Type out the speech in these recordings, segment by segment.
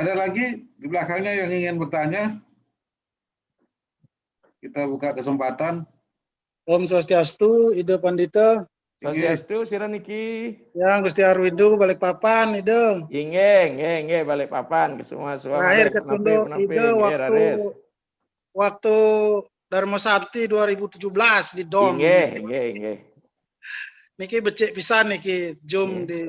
Ada lagi di belakangnya yang ingin bertanya? Kita buka kesempatan. Om Swastiastu, Ide Pandita. Swastiastu, Sira Niki. Yang Gusti Arwindo Balikpapan, Ide. Inge, Balikpapan ke semua Terakhir ketunduk Ide waktu Dharma Sakti 2017 di DOM. Inge. Niki becek pisan niki zoom di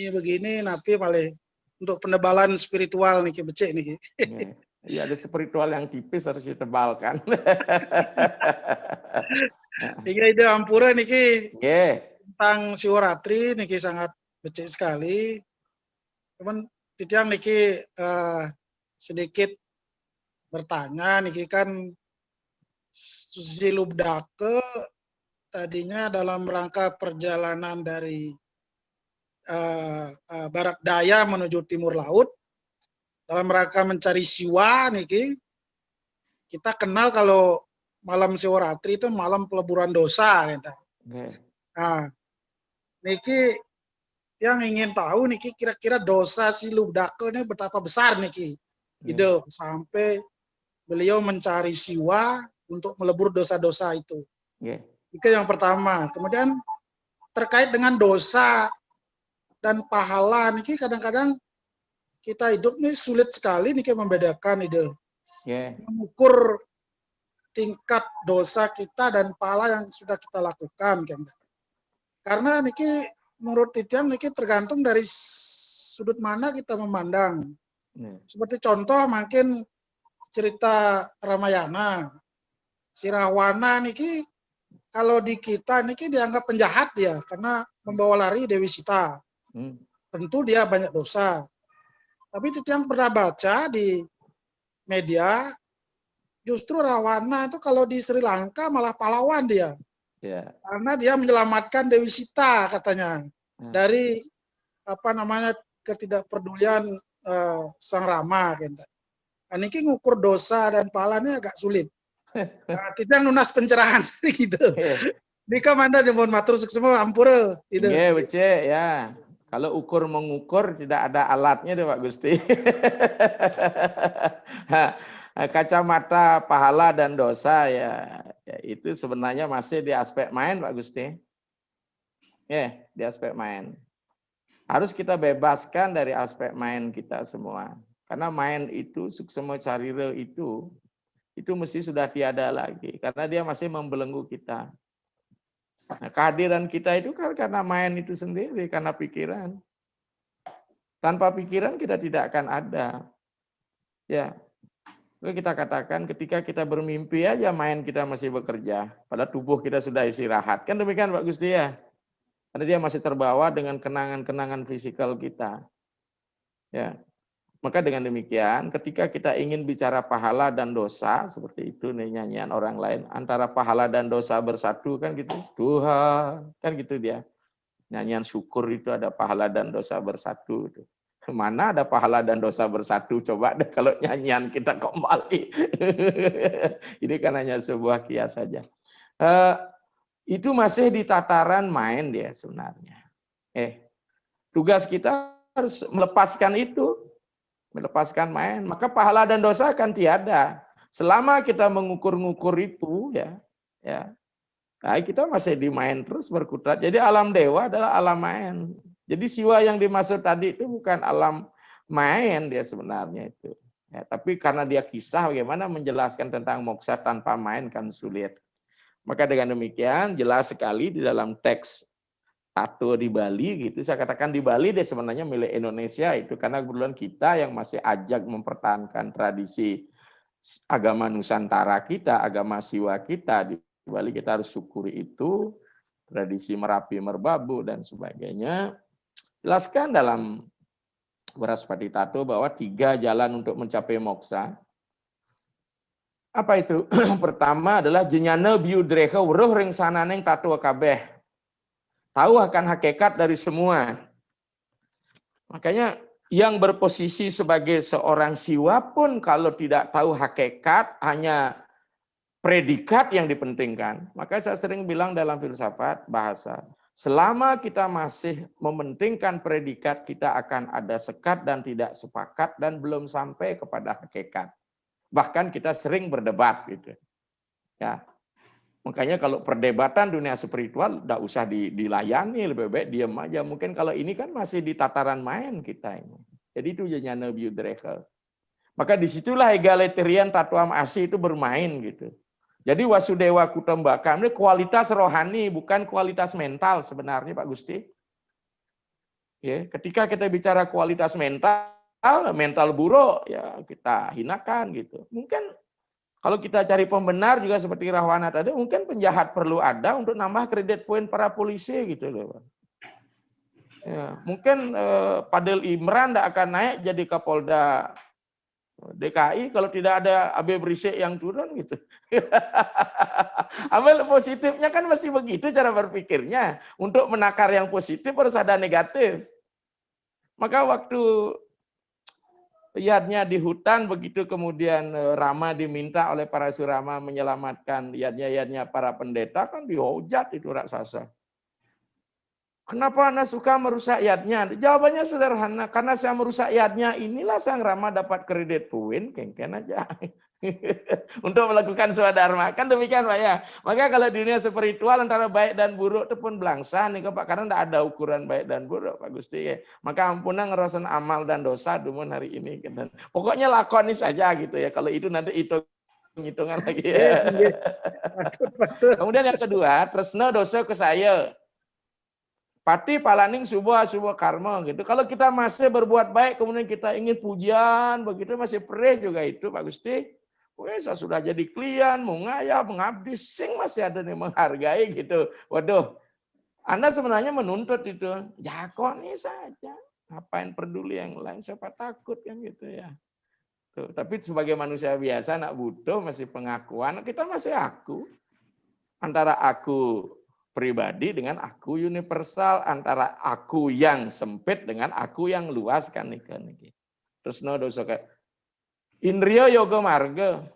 begini napi paling untuk penebalan spiritual niki becek niki. Iya, ada spiritual yang tipis harus ditebalkan. Ide Ampura niki tentang Siwaratri niki sangat becek sekali. Cuman titiang niki sedikit bertanya niki kan Silubdake tadinya dalam rangka perjalanan dari barat daya menuju timur laut dalam rangka mencari siwa niki kita kenal kalau malam Siwaratri itu malam peleburan dosa gitu. Nah, niki yang ingin tahu niki kira-kira dosa Silubdake ini betapa besar niki ide sampai beliau mencari siwa untuk melebur dosa-dosa itu. Itu yang pertama. Kemudian terkait dengan dosa dan pahala niki kadang-kadang kita hidup nih sulit sekali niki membedakan ide. Mengukur tingkat dosa kita dan pahala yang sudah kita lakukan kan. Karena niki menurut titian niki tergantung dari sudut mana kita memandang. Seperti contoh mungkin cerita Ramayana. Si Rahwana niki kalau di kita niki dianggap penjahat dia karena membawa lari Dewi Sita. Tentu dia banyak dosa. Tapi itu yang pernah baca di media, justru Rahwana itu kalau di Sri Lanka malah pahlawan dia. Karena dia menyelamatkan Dewi Sita katanya dari ketidakpedulian Sang Rama. Niki ngukur dosa dan pahalanya agak sulit. Tidak nunas pencerahan gitu. Nika manda mohon matur semua ampura gitu. Becek ya. Kalau ukur mengukur tidak ada alatnya deh Pak Gusti. Kacamata pahala dan dosa ya itu sebenarnya masih di aspek main Pak Gusti. Di aspek main. Harus kita bebaskan dari aspek main kita semua. Karena main itu suksema carira itu mesti sudah tiada lagi karena dia masih membelenggu kita. Nah, kehadiran kita itu kan karena main itu sendiri, karena pikiran. Tanpa pikiran kita tidak akan ada. Ya, kita katakan ketika kita bermimpi aja main kita masih bekerja, padahal tubuh kita sudah istirahat. Kan demikian Pak Gusti ya. Karena dia masih terbawa dengan kenangan-kenangan fisikal kita. Ya. Maka dengan demikian, ketika kita ingin bicara pahala dan dosa, seperti itu nih nyanyian orang lain, antara pahala dan dosa bersatu kan gitu, Tuhan, kan gitu dia. Nyanyian syukur itu ada pahala dan dosa bersatu. Mana ada pahala dan dosa bersatu? Coba deh kalau nyanyian kita kembali. Ini kan hanya sebuah kias saja. Itu masih di tataran main dia sebenarnya. Tugas kita harus melepaskan itu. Melepaskan main, maka pahala dan dosa akan tiada. Selama kita mengukur-ngukur itu, nah kita masih di main terus berkutat. Jadi alam dewa adalah alam main. Jadi siwa yang dimaksud tadi itu bukan alam main dia sebenarnya itu. Tapi karena dia kisah bagaimana menjelaskan tentang moksa tanpa main kan sulit. Maka dengan demikian jelas sekali di dalam teks tato di Bali gitu, saya katakan di Bali dia sebenarnya milik Indonesia itu karena kebetulan kita yang masih ajak mempertahankan tradisi agama Nusantara kita, agama siwa kita di Bali kita harus syukuri itu, tradisi Merapi Merbabu dan sebagainya. Jelaskan dalam Beraspati Tato bahwa 3 jalan untuk mencapai moksa. Apa itu? Pertama adalah jenyana biudreha weruh ring sananeng tato kabeh. Tahu akan hakikat dari semua. Makanya yang berposisi sebagai seorang siwa pun kalau tidak tahu hakikat, hanya predikat yang dipentingkan. Maka saya sering bilang dalam filsafat bahasa, Selama kita masih mementingkan predikat, kita akan ada sekat dan tidak sepakat dan belum sampai kepada hakikat. Bahkan kita sering berdebat gitu. Ya. Makanya kalau perdebatan dunia spiritual tidak usah dilayani, lebih baik diam aja. Mungkin kalau ini kan masih di tataran main kita ini. Jadi itu jadinya Budrekel. Maka disitulah egalitarian Tatuam Asi itu bermain gitu. Jadi Wasudewa Kutembaka ini kualitas rohani, bukan kualitas mental sebenarnya Pak Gusti. Ya, ketika kita bicara kualitas mental, mental buruk ya kita hinakan gitu. Mungkin kalau kita cari pembenar juga seperti Rahwana tadi, mungkin penjahat perlu ada untuk nambah kredit poin para polisi gitu loh. Ya, mungkin Padel Imran tidak akan naik jadi Kapolda DKI kalau tidak ada AB Berisik yang turun gitu. Ambil positifnya kan masih begitu cara berpikirnya. Untuk menakar yang positif harus ada negatif. Maka waktu lihatnya di hutan begitu kemudian Rama diminta oleh para Surama menyelamatkan yadnya para pendeta kan dihujat itu raksasa. Kenapa Anda suka merusak yadnya? Jawabannya sederhana, karena saya merusak yadnya inilah Sang Rama dapat kredit poin, kengken aja. Untuk melakukan swadharma. Kan demikian Pak ya. Maka kalau dunia spiritual antara baik dan buruk itu pun belangsa nih Pak, karena tidak ada ukuran baik dan buruk Pak Gusti ya. Maka ampunlah ngerosen amal dan dosa dumun hari ini. Pokoknya lakoni saja gitu ya. Kalau itu nanti hitungan lagi ya. Kemudian yang kedua, tresna dosa ke saya. Pati palaning subuh karma gitu. Kalau kita masih berbuat baik, kemudian kita ingin pujian, begitu masih perih juga itu Pak Gusti. Wes sudah jadi klien, mau ngayah, mengabdi, sing masih ada nih menghargai gitu. Waduh, Anda sebenarnya menuntut itu. Jakoni saja. Ngapain peduli yang lain? Siapa takut kan gitu ya. Tuh, tapi sebagai manusia biasa, anak butuh masih pengakuan. Kita masih aku. Antara aku pribadi dengan aku universal, antara aku yang sempit dengan aku yang luas kan nih. Terus no dosa kayak Indriya Yoga Marga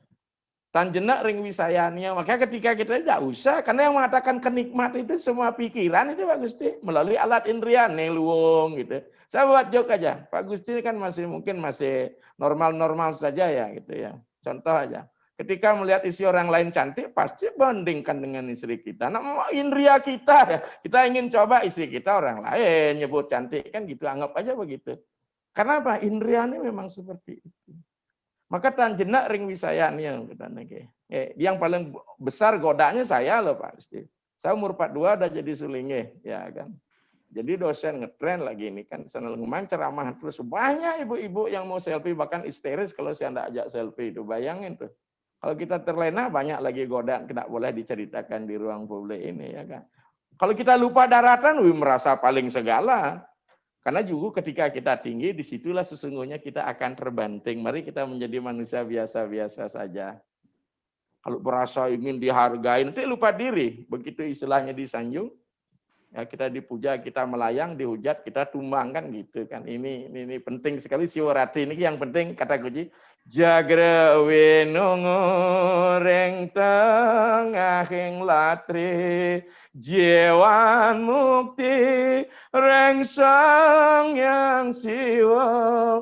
tanjena ring wisayanya. Maka ketika kita tidak usah, karena yang mengatakan kenikmat itu semua pikiran itu Pak Gusti melalui alat indria neluwung gitu. Saya buat joke aja. Pak Gusti kan mungkin masih normal-normal saja ya gitu ya. Contoh aja. Ketika melihat isi orang lain cantik, pasti bandingkan dengan istri kita. Nah, indria kita ya. Kita ingin coba istri kita orang lain nyebut cantik kan gitu. Anggap aja begitu. Karena apa? Indria ini memang seperti itu. Maka tanjena ring wisayanya. Yang paling besar godanya saya loh Pak Gusti. Saya umur 42 udah jadi sulingnya, ya kan. Jadi dosen ngetren lagi ini kan senang ceramah terus banyak ibu-ibu yang mau selfie bahkan histeris kalau saya tidak ajak selfie itu. Bayangin tuh. Kalau kita terlena banyak lagi godaan tidak boleh diceritakan di ruang publik ini ya kan. Kalau kita lupa daratan, merasa paling segala. Karena juga ketika kita tinggi, disitulah sesungguhnya kita akan terbanting. Mari kita menjadi manusia biasa-biasa saja. Kalau merasa ingin dihargai, nanti lupa diri. Begitu istilahnya disanjung, ya kita dipuja, kita melayang, dihujat, kita tumbang kan gitu kan. Ini penting sekali Siwarati ini yang penting kata kunci. Jagra wenongo reng tengahing latri jewan mukti reng sang yang siwa.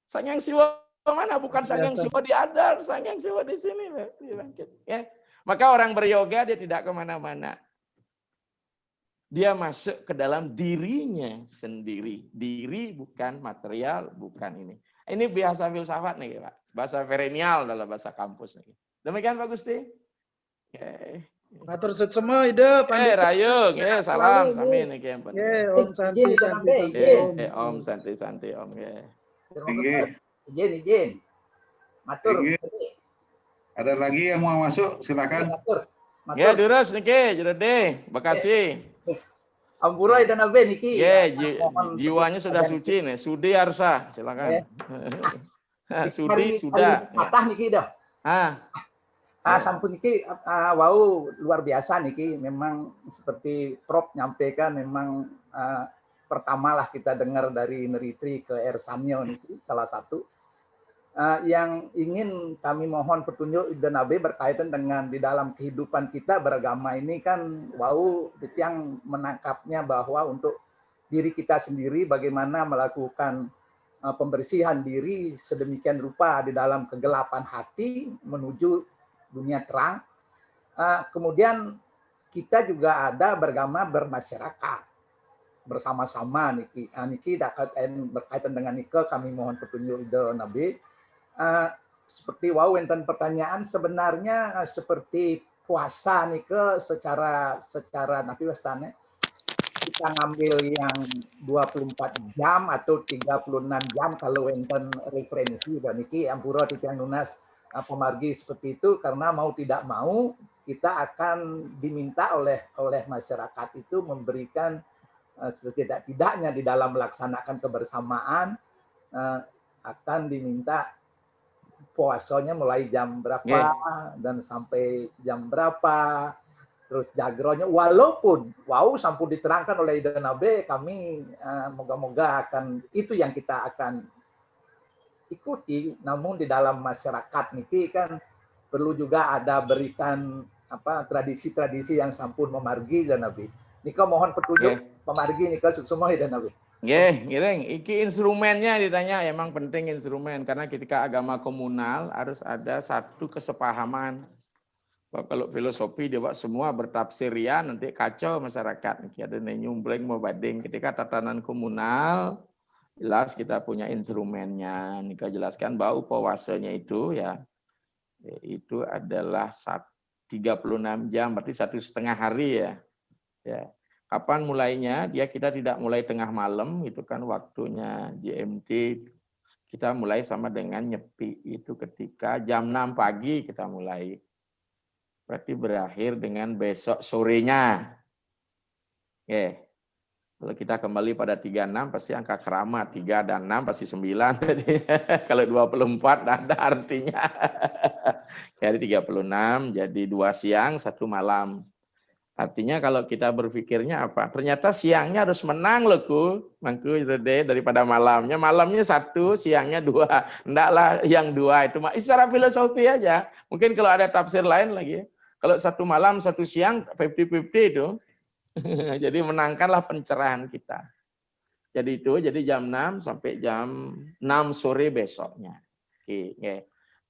Sang yang siwa mana? Bukan sang yang siwa di adar, sang yang siwa di sini. Ya. Maka orang beryoga dia tidak kemana-mana. Dia masuk ke dalam dirinya sendiri. Diri bukan material, bukan ini. Ini bahasa filsafat nih Pak. Bahasa perennial dalam bahasa kampus nih. Demikian Pak Gusti. Matur setsema ide Pandita. Rayung, salam sami nih yang penting. Om santi santi. Om santi Om. Izin. Matur. Ada lagi yang mau masuk, silakan. Matur. Ya, durus niki, Jodeh, Bekasi. Ampura dan abe niki. Ya, jiwanya sudah suci nih. Sudi Arsa, silakan. Sudi sudah. Patah niki dah. Sampun niki wow luar biasa niki. Memang seperti Prof nyampaikan memang pertamalah kita dengar dari Neritri ke Ersanyo niki salah satu. yang ingin kami mohon petunjuk Ida Nabi berkaitan dengan di dalam kehidupan kita beragama ini kan yang menangkapnya bahwa untuk diri kita sendiri bagaimana melakukan pembersihan diri sedemikian rupa di dalam kegelapan hati menuju dunia terang. Kemudian kita juga ada beragama bermasyarakat bersama-sama niki berkaitan dengan nike kami mohon petunjuk Ida Nabi. Seperti enten pertanyaan sebenarnya seperti puasa nih secara nabi wastane kita ngambil yang 24 jam atau 36 jam kalau enten referensi dan niki ampura titiang nunas pemargi seperti itu karena mau tidak mau kita akan diminta oleh masyarakat itu memberikan setidak-tidaknya di dalam melaksanakan kebersamaan akan diminta puasanya mulai jam berapa dan sampai jam berapa, terus jagronya walaupun sampun diterangkan oleh Ida Nabi kami moga-moga akan itu yang kita akan ikuti, namun di dalam masyarakat niki kan perlu juga ada berikan tradisi-tradisi yang sampun memargi Ida Nabi. Nika mohon petunjuk pemargi nika semua Ida Nabi. Nggih, iki instrumennya ditanya emang penting instrumen karena ketika agama komunal harus ada satu kesepahaman. Kalau filosofi dia semua bertafsir ya nanti kacau masyarakat. Ada nyumbleng mau banding ketika tatanan komunal jelas kita punya instrumennya. Nika jelaskan bahwa puasanya itu itu adalah 36 jam berarti 1,5 hari ya. Kapan mulainya? Kita tidak mulai tengah malam, itu kan waktunya GMT. Kita mulai sama dengan nyepi, itu ketika jam 6 pagi kita mulai. Berarti berakhir dengan besok sorenya. Kalau kita kembali pada 36, pasti angka keramat. 3 dan 6 pasti 9. Jadi, kalau 24 ada artinya. Jadi 36, jadi 2 siang, 1 malam. Artinya kalau kita berpikirnya apa? Ternyata siangnya harus menang loh mangku daripada malamnya. Malamnya 1, siangnya 2. Hendaklah yang 2 itu. Secara filosofi aja. Mungkin kalau ada tafsir lain lagi. Kalau 1 malam, 1 siang, 50-50 itu. Jadi menangkanlah pencerahan kita. Jadi jam 6 sampai jam 6 sore besoknya.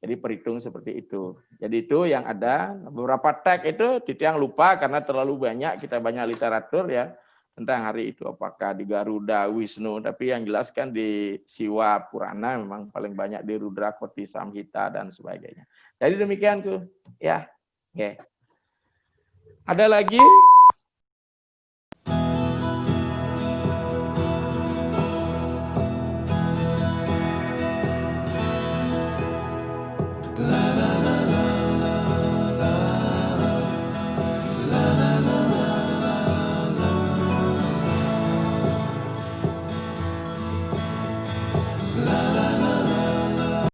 Jadi perhitung seperti itu. Jadi itu yang ada. Beberapa tag itu Titiang lupa karena terlalu banyak. Kita banyak literatur ya tentang hari itu. Apakah di Garuda, Wisnu. Tapi yang jelaskan di Siwa Purana memang paling banyak di Rudra Koti Samhita dan sebagainya. Jadi demikian tuh. Ya. Ada lagi?